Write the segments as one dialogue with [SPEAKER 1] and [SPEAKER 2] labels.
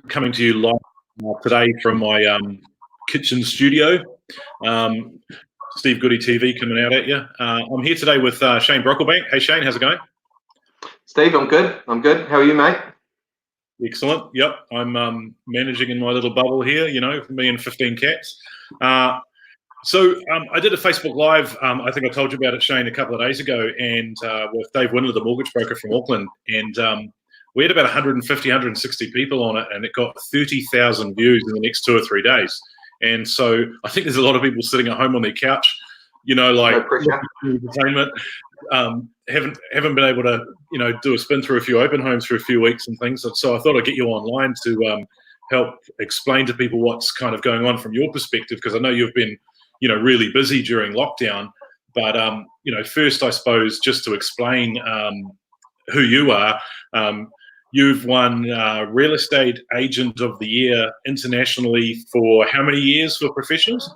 [SPEAKER 1] coming to you live today from my kitchen studio. Steve Goody TV coming out at you. I'm here today with Shane Brocklebank. Hey Shane, how's it going?
[SPEAKER 2] Steve, I'm good. How are you, mate?
[SPEAKER 1] Excellent. Yep, I'm managing in my little bubble here, you know, me and 15 cats. So I did a Facebook Live, I think I told you about it, Shane, a couple of days ago, and with Dave Windler, the mortgage broker from Auckland, and we had about 150, 160 people on it, and it got 30,000 views in the next 2 or 3 days. And so I think there's a lot of people sitting at home on their couch, you know, like entertainment, haven't been able to, you know, do a spin through a few open homes for a few weeks and things. So I thought I'd get you online to help explain to people what's kind of going on from your perspective, because I know you've been, you know, really busy during lockdown. But, you know, first, I suppose, just to explain who you are, you've won Real Estate Agent of the Year internationally for how many years for professionals?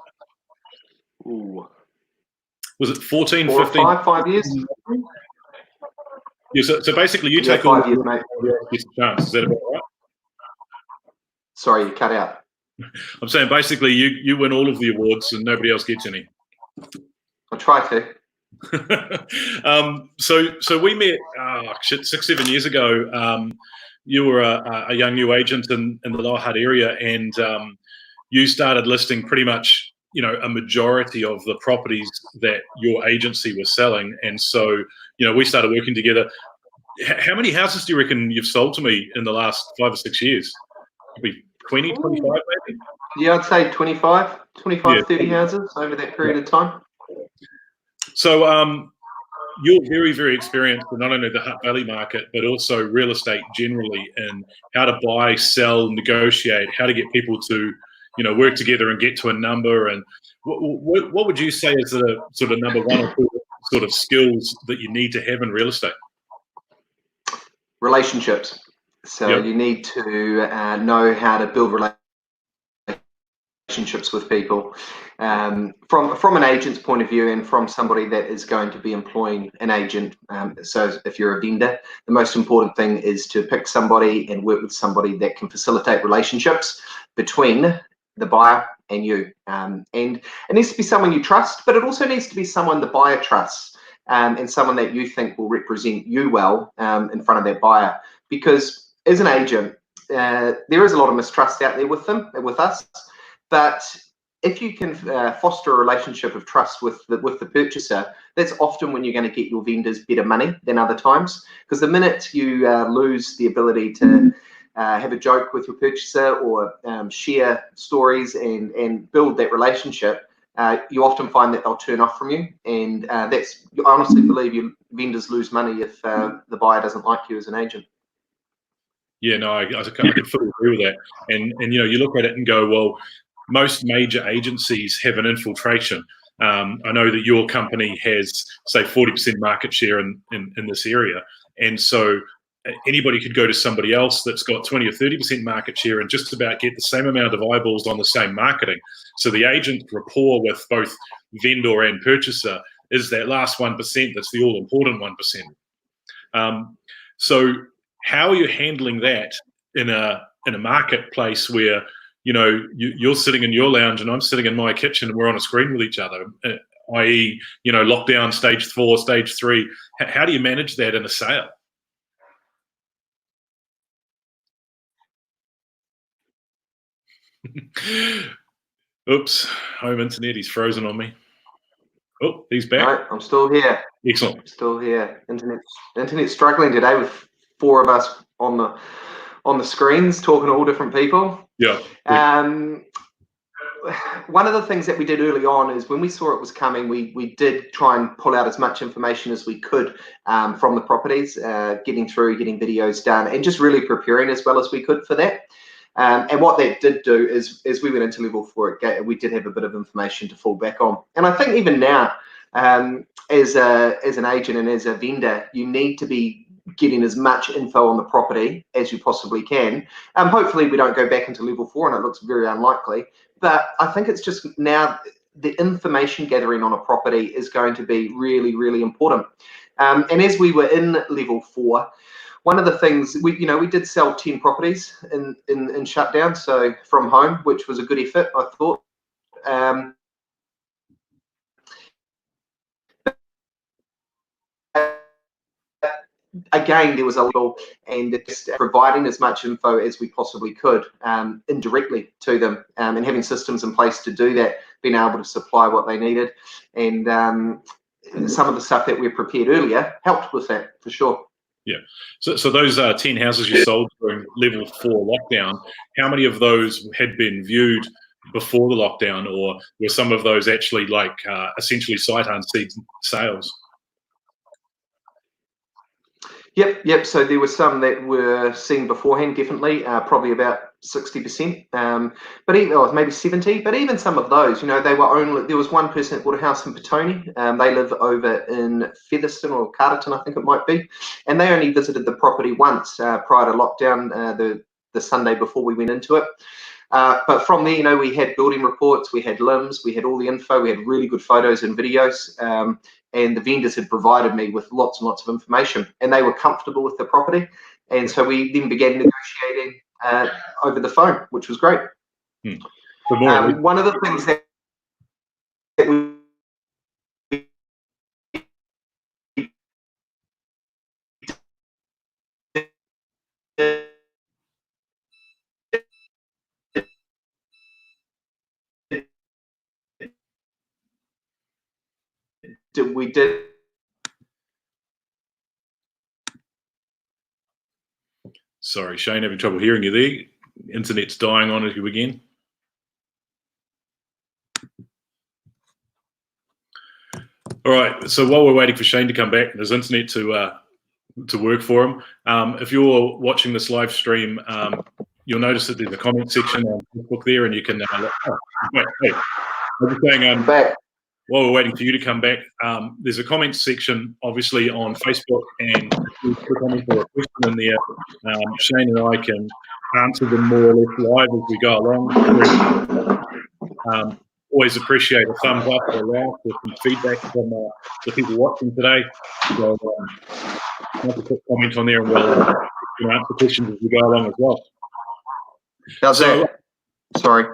[SPEAKER 2] Ooh.
[SPEAKER 1] Was it 14,
[SPEAKER 2] 4
[SPEAKER 1] 15?
[SPEAKER 2] or 5 years?
[SPEAKER 1] Yeah, so basically you take
[SPEAKER 2] 5 years, mate.
[SPEAKER 1] Chance. Is that about right?
[SPEAKER 2] Sorry, you cut out.
[SPEAKER 1] I'm saying basically you win all of the awards and nobody else gets any.
[SPEAKER 2] I try to.
[SPEAKER 1] So we met 6-7 years ago. You were a young new agent in the Lower Hutt area, and you started listing pretty much, you know, a majority of the properties that your agency was selling. And so, you know, we started working together. How many houses do you reckon you've sold to me in the last 5 or 6 years? Maybe 20, 25 maybe?
[SPEAKER 2] Yeah, I'd say 25,
[SPEAKER 1] Yeah.
[SPEAKER 2] 30 houses over that period of time.
[SPEAKER 1] So you're very, very experienced in not only the Hutt Valley market, but also real estate generally, and how to buy, sell, negotiate, how to get people to, you know, work together and get to a number. And what would you say is the sort of number one or two sort of skills that you need to have in real estate?
[SPEAKER 2] Relationships. So you need to know how to build relationships with people. From an agent's point of view, and from somebody that is going to be employing an agent. So if you're a vendor, the most important thing is to pick somebody and work with somebody that can facilitate relationships between the buyer and you. And it needs to be someone you trust, but it also needs to be someone the buyer trusts, and someone that you think will represent you well in front of that buyer. Because as an agent, there is a lot of mistrust out there with us, but if you can foster a relationship of trust with the purchaser, that's often when you're going to get your vendors better money than other times. Because the minute you lose the ability to have a joke with your purchaser or share stories and build that relationship, you often find that they'll turn off from you. And I honestly believe your vendors lose money if the buyer doesn't like you as an agent.
[SPEAKER 1] Yeah, no, I can fully agree with that. And you know, you look at it and go, well, most major agencies have an infiltration. I know that your company has, say, 40% market share in this area. And so anybody could go to somebody else that's got 20 or 30% market share and just about get the same amount of eyeballs on the same marketing. So the agent rapport with both vendor and purchaser is that last 1%, that's the all-important 1%. So how are you handling that in a marketplace where, you know, you're sitting in your lounge and I'm sitting in my kitchen and we're on a screen with each other, i.e., you know, lockdown, stage 4, stage 3. How do you manage that in a sale? Oops, home internet, he's frozen on me. Oh, he's back.
[SPEAKER 2] No, I'm still here.
[SPEAKER 1] Excellent.
[SPEAKER 2] I'm still here. Internet's struggling today with 4 of us on the screens talking to all different people.
[SPEAKER 1] Yeah.
[SPEAKER 2] One of the things that we did early on is when we saw it was coming, we did try and pull out as much information as we could from the properties, getting videos done, and just really preparing as well as we could for that. And what that did do is, as we went into level 4, we did have a bit of information to fall back on. And I think even now, as an agent and as a vendor, you need to be getting as much info on the property as you possibly can. Hopefully we don't go back into level 4, and it looks very unlikely. But I think it's just now the information gathering on a property is going to be really, really important. And as we were in level 4, one of the things we did sell 10 properties in shutdown, so from home, which was a good effort, I thought. Again, there was a little, and just providing as much info as we possibly could indirectly to them, and having systems in place to do that, being able to supply what they needed, and some of the stuff that we prepared earlier helped with that for sure.
[SPEAKER 1] Yeah. So those 10 houses you sold during level 4 lockdown, how many of those had been viewed before the lockdown, or were some of those actually like essentially sight unseen sales?
[SPEAKER 2] Yep. So there were some that were seen beforehand, definitely, probably about 60%, but even, or maybe 70. But even some of those, they were only. There was one person that bought a house in Petone. They live over in Featherston or Carterton, I think it might be, and they only visited the property once prior to lockdown, the Sunday before we went into it. But from there, we had building reports, we had limbs, we had all the info, we had really good photos and videos, and the vendors had provided me with lots and lots of information, and they were comfortable with the property. And so we then began negotiating over the phone, which was great. One of the things that we did.
[SPEAKER 1] Sorry, Shane, having trouble hearing you there. Internet's dying on you again. All right, so while we're waiting for Shane to come back and his internet to work for him, if you're watching this live stream, you'll notice that there's a comment section on Facebook there, and you can. Wait. I'm just saying,
[SPEAKER 2] back.
[SPEAKER 1] While we're waiting for you to come back, there's a comment section, obviously, on Facebook, and if you click on for a question in there, Shane and I can answer them more or less live as we go along. Always appreciate a thumbs up or a like with some feedback from the people watching today. So, have a quick comment on there, and we'll answer questions as we go along as well.
[SPEAKER 2] How's that? Sorry.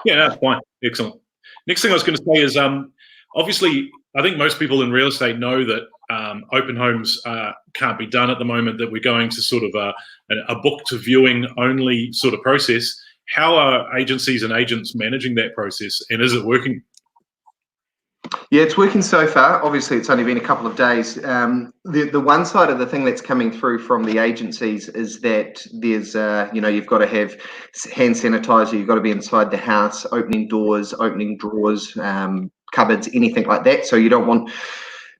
[SPEAKER 1] Yeah, that's fine. Excellent. Next thing I was going to say is, obviously, I think most people in real estate know that open homes can't be done at the moment, that we're going to sort of a book to viewing only sort of process. How are agencies and agents managing that process, and is it working?
[SPEAKER 2] Yeah, it's working so far. Obviously, it's only been a couple of days. The one side of the thing that's coming through from the agencies is that there's, you've got to have hand sanitizer, you've got to be inside the house, opening doors, opening drawers, cupboards, anything like that. So you don't want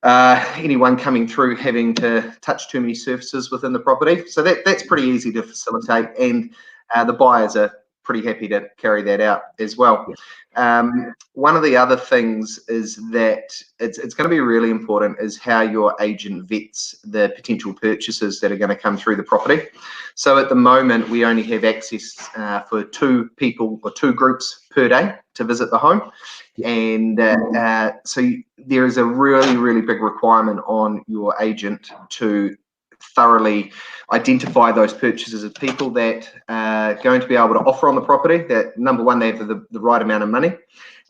[SPEAKER 2] anyone coming through having to touch too many surfaces within the property. So that's pretty easy to facilitate, and the buyers are pretty happy to carry that out as well. One of the other things is that it's going to be really important is how your agent vets the potential purchasers that are going to come through the property. So at the moment, we only have access for 2 people or 2 groups per day to visit the home. And so there is a really, really big requirement on your agent to thoroughly identify those purchasers as people that are going to be able to offer on the property, that number one, they have the right amount of money,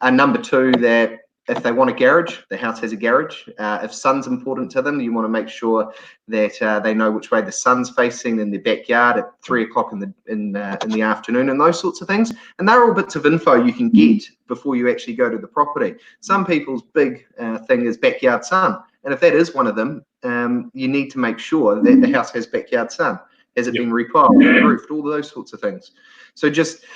[SPEAKER 2] and number 2, that if they want a garage, the house has a garage. If sun's important to them, you want to make sure that they know which way the sun's facing in their backyard at 3 o'clock in the afternoon, and those sorts of things. And they're all bits of info you can get before you actually go to the property. Some people's big thing is backyard sun, and if that is one of them, you need to make sure that the house has backyard sun. Has it been repiled, roofed, all those sorts of things. So just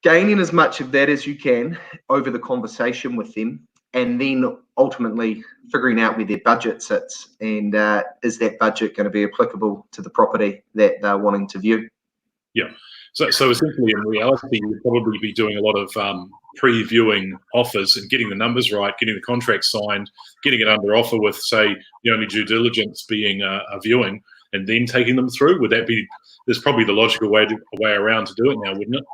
[SPEAKER 2] gaining as much of that as you can over the conversation with them, and then ultimately figuring out where their budget sits, and is that budget going to be applicable to the property that they're wanting to view?
[SPEAKER 1] Yeah. So essentially, in reality, you'd probably be doing a lot of pre-viewing offers and getting the numbers right, getting the contract signed, getting it under offer with, say, the only due diligence being a viewing, and then taking them through. Would that be? There's probably the logical way around to do it now, wouldn't it?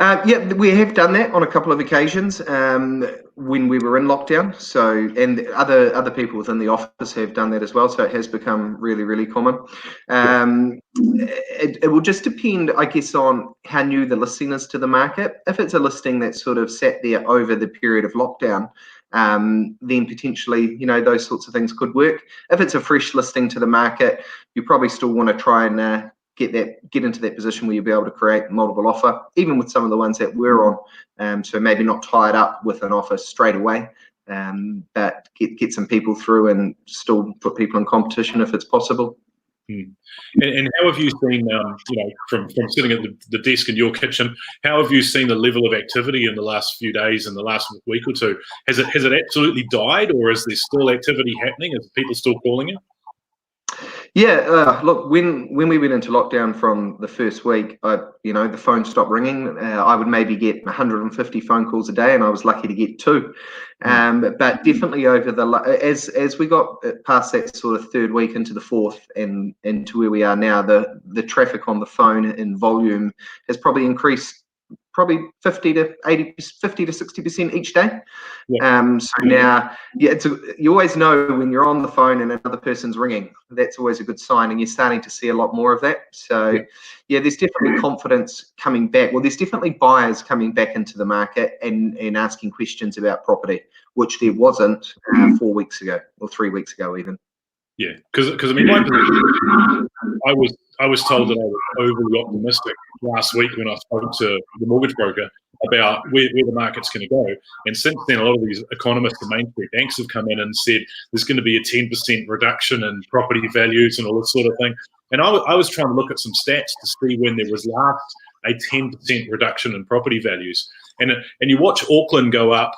[SPEAKER 2] Yeah, we have done that on a couple of occasions when we were in lockdown. So, and other people within the office have done that as well. So it has become really, really common. It will just depend, I guess, on how new the listing is to the market. If it's a listing that's sort of sat there over the period of lockdown, then potentially, those sorts of things could work. If it's a fresh listing to the market, you probably still want to try and get into that position where you'll be able to create multiple offer, even with some of the ones that we're on. So maybe not tied up with an offer straight away, but get some people through and still put people in competition if it's possible.
[SPEAKER 1] And how have you seen, from sitting at the desk in your kitchen, how have you seen the level of activity in the last few days and the last week or two? Has it absolutely died, or is there still activity happening? Is people still calling you?
[SPEAKER 2] Yeah, look, when we went into lockdown from the first week, the phone stopped ringing. I would maybe get 150 phone calls a day, and I was lucky to get 2. But definitely over as we got past that sort of third week into the fourth and to where we are now, the traffic on the phone in volume has probably increased probably 50 to 60% each day. So now, you always know when you're on the phone and another person's ringing. That's always a good sign, and you're starting to see a lot more of that. So there's definitely confidence coming back. Well, there's definitely buyers coming back into the market and asking questions about property, which there wasn't 4 weeks ago or 3 weeks ago even.
[SPEAKER 1] Yeah, because I mean, I was told that I was overly optimistic last week when I spoke to the mortgage broker about where the market's going to go. And since then, a lot of these economists and Main Street banks have come in and said there's going to be a 10% reduction in property values and all this sort of thing. And I was trying to look at some stats to see when there was last a 10% reduction in property values. And you watch Auckland go up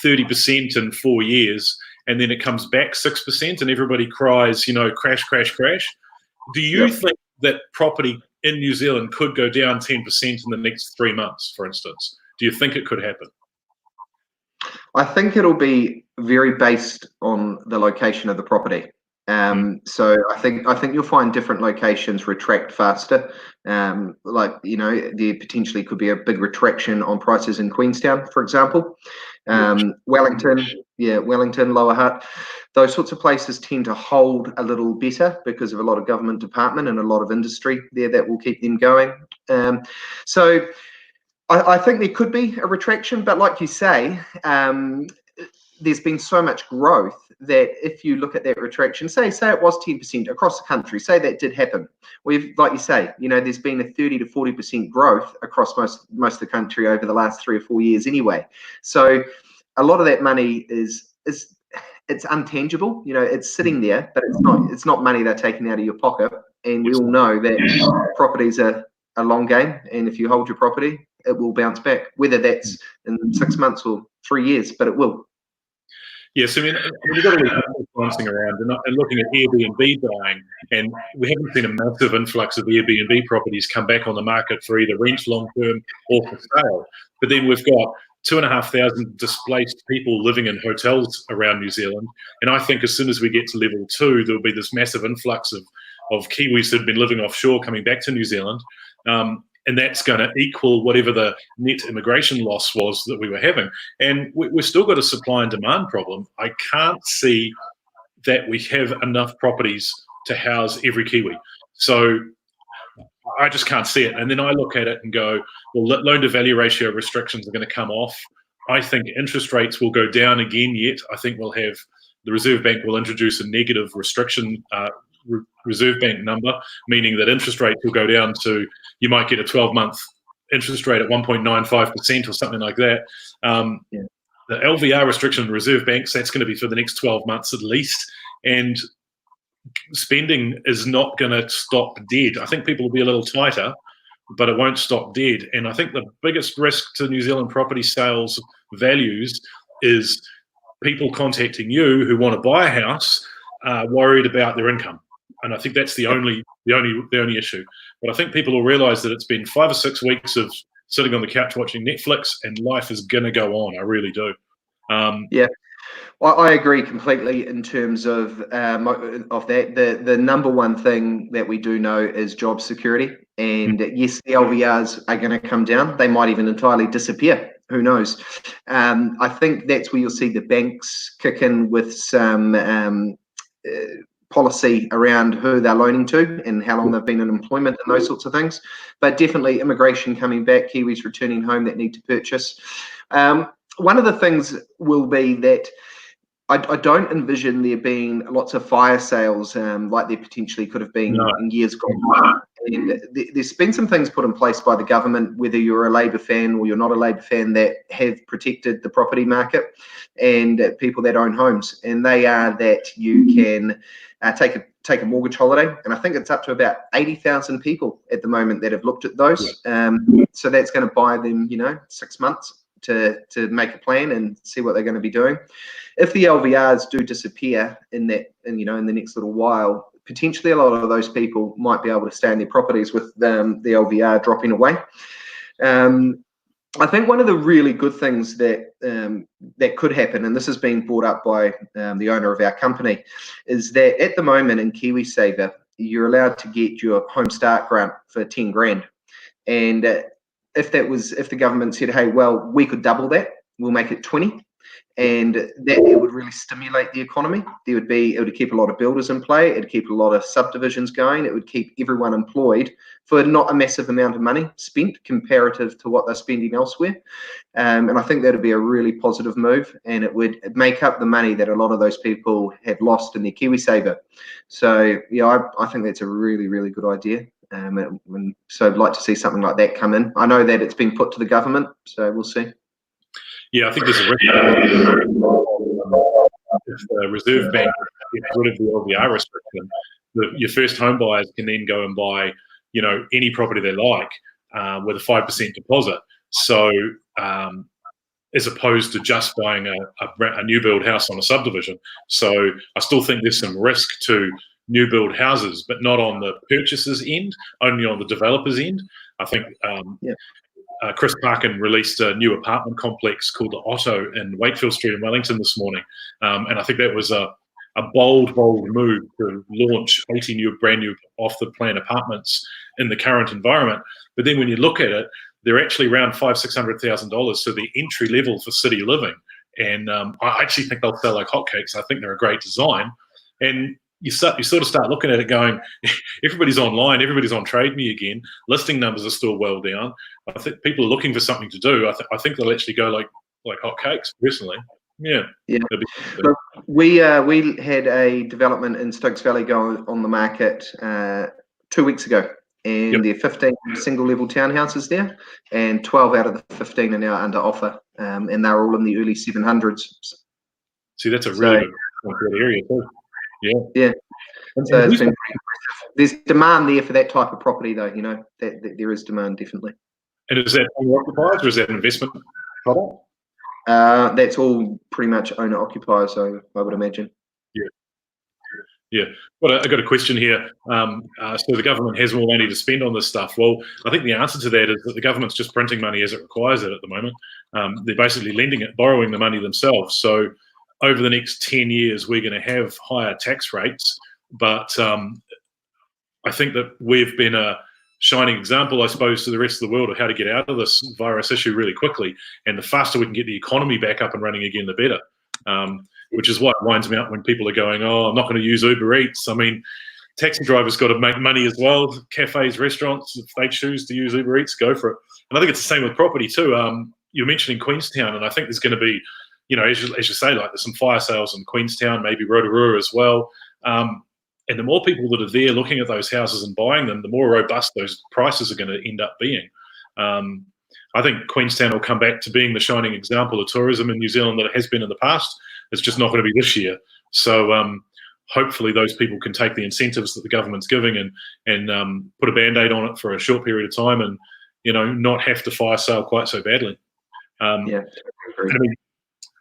[SPEAKER 1] 30% in 4 years, and then it comes back 6%, and everybody cries, crash, crash, crash. Do you think that property in New Zealand could go down 10% in the next 3 months, for instance? Do you think it could happen?
[SPEAKER 2] I think it'll be very based on the location of the property. So I think you'll find different locations retract faster. There potentially could be a big retraction on prices in Queenstown, for example. Wellington, Lower Hutt, those sorts of places tend to hold a little better because of a lot of government department and a lot of industry there that will keep them going. So I think there could be a retraction, but like you say, there's been so much growth that if you look at that retraction, say it was 10% across the country, say that did happen. Like you say, there's been a 30 to 40% growth across most of the country over the last 3 or 4 years anyway. So a lot of that money is it's untangible. It's sitting there, but it's not money they're taking out of your pocket. And we all know that properties are a long game, and if you hold your property, it will bounce back, whether that's in 6 months or 3 years, but it will.
[SPEAKER 1] Yes, I mean, we've got all these bouncing around and looking at Airbnb buying, and we haven't seen a massive influx of Airbnb properties come back on the market for either rent long term or for sale. But then we've got 2,500 displaced people living in hotels around New Zealand, and I think as soon as we get to level 2, there'll be this massive influx of Kiwis that have been living offshore coming back to New Zealand. And that's going to equal whatever the net immigration loss was that we were having. And we've still got a supply and demand problem. I can't see that we have enough properties to house every Kiwi. So I just can't see it. And then I look at it and go, well, loan-to-value ratio restrictions are going to come off. I think interest rates will go down again yet. I think the Reserve Bank will introduce a negative restriction Reserve Bank number, meaning that interest rates will go down to, you might get a 12-month interest rate at 1.95% or something like that. The LVR restriction in Reserve Banks, that's going to be for the next 12 months at least. And spending is not going to stop dead. I think people will be a little tighter, but it won't stop dead. And I think the biggest risk to New Zealand property sales values is people contacting you who want to buy a house, worried about their income. And I think that's the only issue. But I think people will realise that it's been 5 or 6 weeks of sitting on the couch watching Netflix, and life is going to go on. I really do.
[SPEAKER 2] Well, I agree completely in terms of that. The number one thing that we do know is job security, And yes, the LVRs are going to come down. They might even entirely disappear. Who knows? I think that's where you'll see the banks kick in with some policy around who they're loaning to and how long they've been in employment and those sorts of things. But definitely immigration coming back, Kiwis returning home that need to purchase. One of the things will be that I don't envision there being lots of fire sales like there potentially could have been in years gone by. And there's been some things put in place by the government, whether you're a Labour fan or you're not a Labour fan, that have protected the property market and people that own homes. And they are that you can take a mortgage holiday, and I think it's up to about 80,000 people at the moment that have looked at those. So that's going to buy them, 6 months to make a plan and see what they're going to be doing. If the LVRs do disappear in the next little while, potentially a lot of those people might be able to stay in their properties with the LVR dropping away. I think one of the really good things that could happen, and this has been brought up by the owner of our company, is that at the moment in KiwiSaver, you're allowed to get your Home Start grant for 10 grand. And if the government said, hey, well, we could double that, we'll make it 20. And that it would really stimulate the economy. It would keep a lot of builders in play. It'd keep a lot of subdivisions going. It would keep everyone employed for not a massive amount of money spent comparative to what they're spending elsewhere. And I think that would be a really positive move, and it would make up the money that a lot of those people have lost in their KiwiSaver. So yeah, I think that's a really, really good idea. So I'd like to see something like that come in. I know that it's been put to the government, so we'll see.
[SPEAKER 1] Yeah, I think there's a risk if the Reserve Bank gets rid of the LVR restriction, your first home buyers can then go and buy, any property they like with a 5% deposit. So as opposed to just buying a new build house on a subdivision. So I still think there's some risk to new build houses, but not on the purchasers' end, only on the developers' end. I think Chris Parkin released a new apartment complex called the Otto in Wakefield Street in Wellington this morning. And I think that was a bold move to launch 80 brand new off-the-plan apartments in the current environment. But then when you look at it, they're actually around $500,000-$600,000, so the entry level for city living. And I actually think they'll sell like hotcakes. I think they're a great design. And you sort of start looking at it going, everybody's online, everybody's on Trade Me again. Listing numbers are still well down. I think people are looking for something to do. I think they'll actually go like hotcakes, personally. Yeah.
[SPEAKER 2] Look, we had a development in Stokes Valley go on the market 2 weeks ago, and there are 15 single level townhouses there, and 12 out of the 15 are now under offer, and they're all in the early 700s.
[SPEAKER 1] See, that's a really good area too.
[SPEAKER 2] Yeah. So it's been pretty impressive. There's demand there for that type of property, though. That there is demand, definitely.
[SPEAKER 1] And is that owner occupiers or is that an investment product?
[SPEAKER 2] That's all pretty much owner occupiers, so I would imagine.
[SPEAKER 1] Yeah. Well, I got a question here. So the government has more money to spend on this stuff. Well, I think the answer to that is that the government's just printing money as it requires it at the moment. They're basically lending it, borrowing the money themselves. So over the next 10 years, we're going to have higher tax rates. But I think that we've been a shining example, I suppose, to the rest of the world of how to get out of this virus issue really quickly. And the faster we can get the economy back up and running again, the better. Which is what winds me up when people are going, oh, I'm not going to use Uber Eats. I mean, taxi drivers got to make money as well. Cafes, restaurants, if they choose to use Uber Eats, go for it. And I think it's the same with property too. You're mentioning Queenstown, and I think there's going to be, as you say, like there's some fire sales in Queenstown, maybe Rotorua as well. And the more people that are there looking at those houses and buying them, the more robust those prices are going to end up being. I think Queenstown will come back to being the shining example of tourism in New Zealand that it has been in the past. It's just not going to be this year. So hopefully those people can take the incentives that the government's giving and put a Band-Aid on it for a short period of time and, not have to fire sale quite so badly. I mean,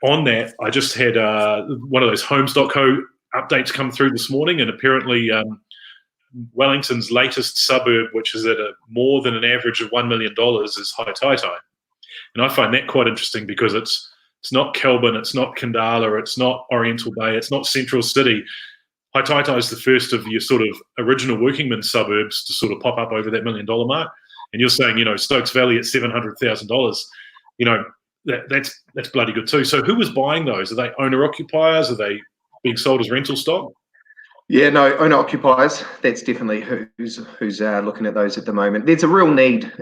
[SPEAKER 1] on that, I just had one of those homes.co updates come through this morning, and apparently Wellington's latest suburb, which is at more than an average of $1 million, is Haitatai. And I find that quite interesting because it's not Kelburn, it's not Kandala, it's not Oriental Bay, it's not Central City. Haitaitai is the first of your sort of original workingman suburbs to sort of pop up over that $1 million mark. And you're saying, you know, Stokes Valley at $700,000, you know, that's bloody good too. So who was buying those? Are they owner occupiers? Are they being sold as rental stock?
[SPEAKER 2] Yeah, no, owner occupiers. That's definitely who's looking at those at the moment. There's a real need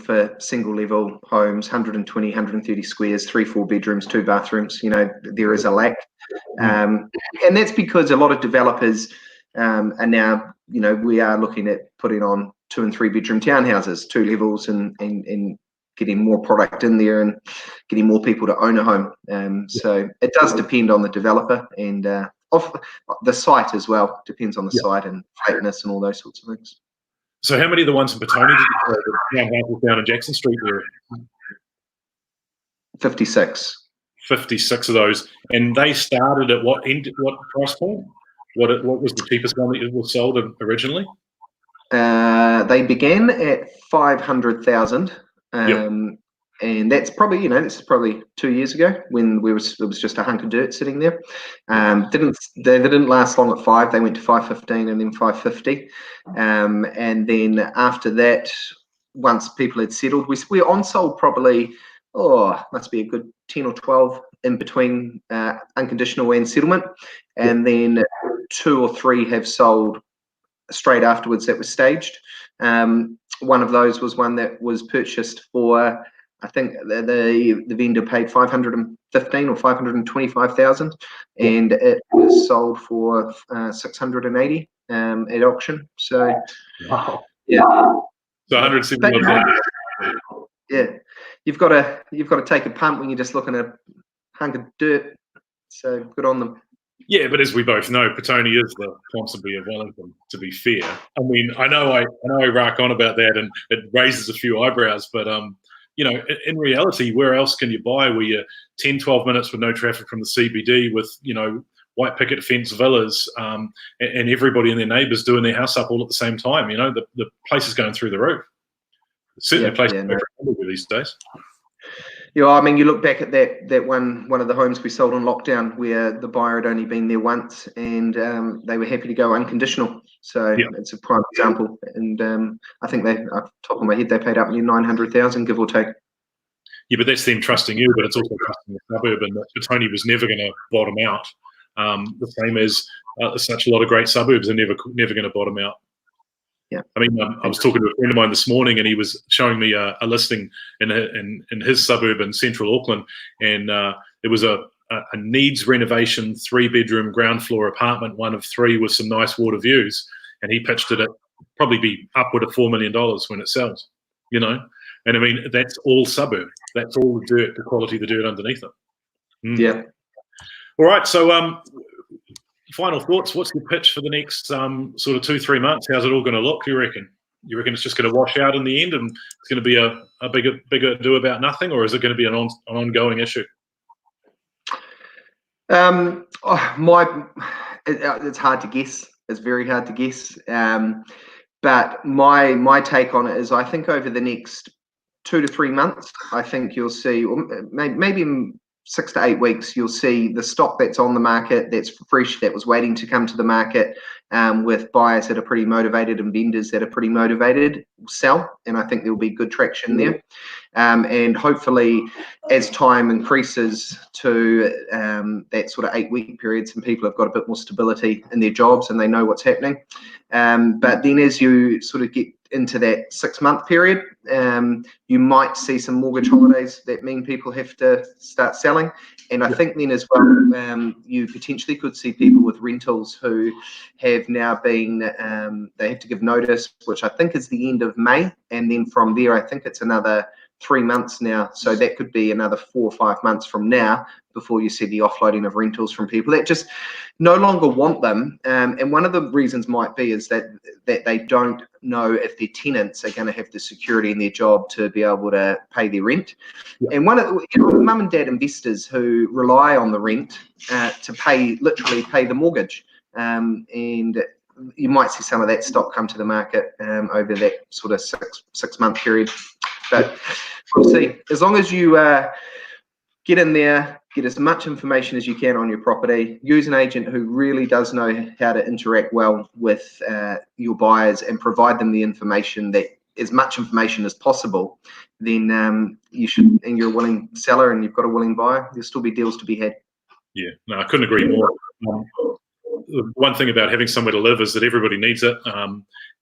[SPEAKER 2] for single level homes, 120, 130 squares, 3-4 bedrooms, 2 bathrooms. You know, there is a lack, and that's because a lot of developers are now, you know, we are looking at putting on 2 and 3 bedroom townhouses, 2 levels, and getting more product in there and getting more people to own a home. So it does depend on the developer and of the site as well. Depends on the site and flatness and all those sorts of things.
[SPEAKER 1] So how many of the ones in Petone did you say, the townhouses down in Jackson Street there?
[SPEAKER 2] 56.
[SPEAKER 1] 56 of those. And they started at what price point? What was the cheapest one that was sold originally?
[SPEAKER 2] They began at 500,000. And that's probably, you know, this is probably 2 years ago when it was just a hunk of dirt sitting there. They didn't last long at 5. They went to 515 and then 550. And then after that, once people had settled, we on sold probably, must be a good 10 or 12 in between unconditional and settlement. And then 2 or 3 have sold straight afterwards that was staged. One of those was one that was purchased for, I think the vendor paid 515 or 525,000, and it was sold for 680 at auction. So,
[SPEAKER 1] wow.
[SPEAKER 2] Yeah.
[SPEAKER 1] So 170.
[SPEAKER 2] Yeah, you've got to take a punt when you're just looking at a hunk of dirt. So good on them.
[SPEAKER 1] Yeah, but as we both know, Petone is the Ponsonby of Wellington, to be fair. I mean, I know I rack on about that and it raises a few eyebrows, but you know, in reality, where else can you buy where you're 10, 12 minutes with no traffic from the CBD with, you know, white picket fence villas and everybody and their neighbours doing their house up all at the same time? You know, the place is going through the roof. It's certainly a place to go these days.
[SPEAKER 2] Yeah, I mean, you look back at that one of the homes we sold on lockdown where the buyer had only been there once and they were happy to go unconditional. So it's a prime example. And I think off the top of my head, they paid up near 900,000, give or take.
[SPEAKER 1] Yeah, but that's them trusting you, but it's also trusting the suburb, and Petone was never going to bottom out. The same as such a lot of great suburbs are never going to bottom out.
[SPEAKER 2] Yeah,
[SPEAKER 1] I mean, I was talking to a friend of mine this morning, and he was showing me a listing in his suburb in central Auckland, and it was a needs renovation 3-bedroom ground floor apartment, one of 3 with some nice water views, and he pitched it at probably be upward of $4 million when it sells. You know, and I mean that's all suburb. That's all the dirt, the quality of the dirt underneath it.
[SPEAKER 2] Yeah.
[SPEAKER 1] All right, so. Final thoughts. What's your pitch for the next sort of 2-3 months? How's it all going to look? You reckon? You reckon it's just going to wash out in the end, and it's going to be a bigger do about nothing, or is it going to be an ongoing issue?
[SPEAKER 2] It's hard to guess. It's very hard to guess. But my take on it is, I think over the next 2 to 3 months, I think you'll see, or maybe in 6 to 8 weeks, you'll see the stock that's on the market, that's fresh, that was waiting to come to the market, with buyers that are pretty motivated and vendors that are pretty motivated, sell. And I think there'll be good traction there. And hopefully, as time increases to that sort of 8-week periods, and people have got a bit more stability in their jobs and they know what's happening. But then as you sort of get into that 6-month period, you might see some mortgage holidays that mean people have to start selling. And I think then as well, you potentially could see people with rentals who have now been, they have to give notice, which I think is the end of May. And then from there, I think it's another 3 months now. So that could be another 4 or 5 months from now before you see the offloading of rentals from people that just no longer want them. And one of the reasons might be is that they don't know if their tenants are going to have the security in their job to be able to pay their rent. And one of the mum and dad investors who rely on the rent to literally pay the mortgage. And you might see some of that stock come to the market over that sort of six month period. But we'll see. As long as you get in there, get as much information as you can on your property. Use an agent who really does know how to interact well with your buyers and provide them the information, that as much information as possible. Then you should, and you're a willing seller and you've got a willing buyer, there'll still be deals to be had.
[SPEAKER 1] Yeah, no, I couldn't agree more. One thing about having somewhere to live is that everybody needs it.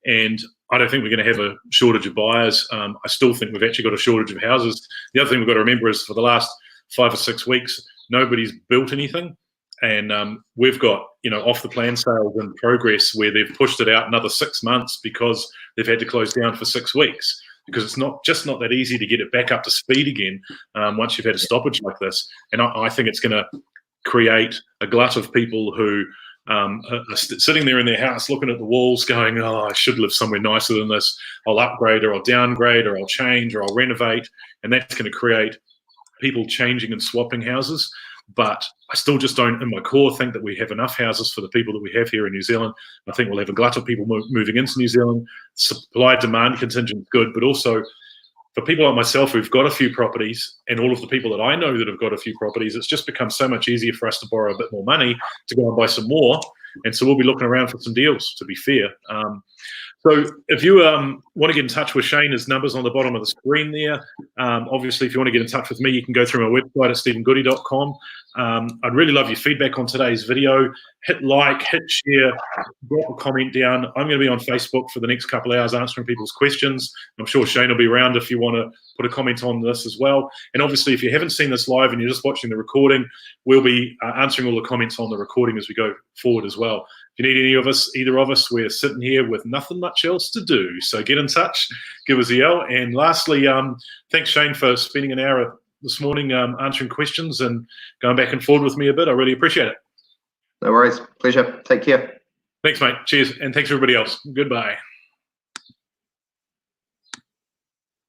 [SPEAKER 1] And I don't think we're going to have a shortage of buyers. I still think we've actually got a shortage of houses. The other thing we've got to remember is for the last 5 or 6 weeks, nobody's built anything. And we've got, off the plan sales in progress where they've pushed it out another 6 months because they've had to close down for 6 weeks, because it's not that easy to get it back up to speed again once you've had a stoppage like this. And I think it's going to create a glut of people who are sitting there in their house looking at the walls going, oh, I should live somewhere nicer than this. I'll upgrade, or I'll downgrade, or I'll change, or I'll renovate. And that's going to create people changing and swapping houses. But I still just don't, in my core, think that we have enough houses for the people that we have here in New Zealand. I think we'll have a glut of people moving into New Zealand. Supply-demand contingent is good, but also for people like myself who've got a few properties, and all of the people that I know that have got a few properties, it's just become so much easier for us to borrow a bit more money to go and buy some more. And so we'll be looking around for some deals, to be fair. So if you want to get in touch with Shane, his number's on the bottom of the screen there. Obviously, if you want to get in touch with me, you can go through my website at stephengoody.com. I'd really love your feedback on today's video. Hit like, hit share, drop a comment down. I'm going to be on Facebook for the next couple of hours answering people's questions. I'm sure Shane will be around if you want to put a comment on this as well. And obviously, if you haven't seen this live and you're just watching the recording, we'll be answering all the comments on the recording as we go forward as well. If you need either of us, we're sitting here with nothing much else to do. So get in touch, give us a yell. And lastly, thanks, Shane, for spending an hour this morning answering questions and going back and forward with me a bit. I really appreciate it.
[SPEAKER 2] No worries. Pleasure. Take care.
[SPEAKER 1] Thanks, mate. Cheers. And thanks, everybody else. Goodbye.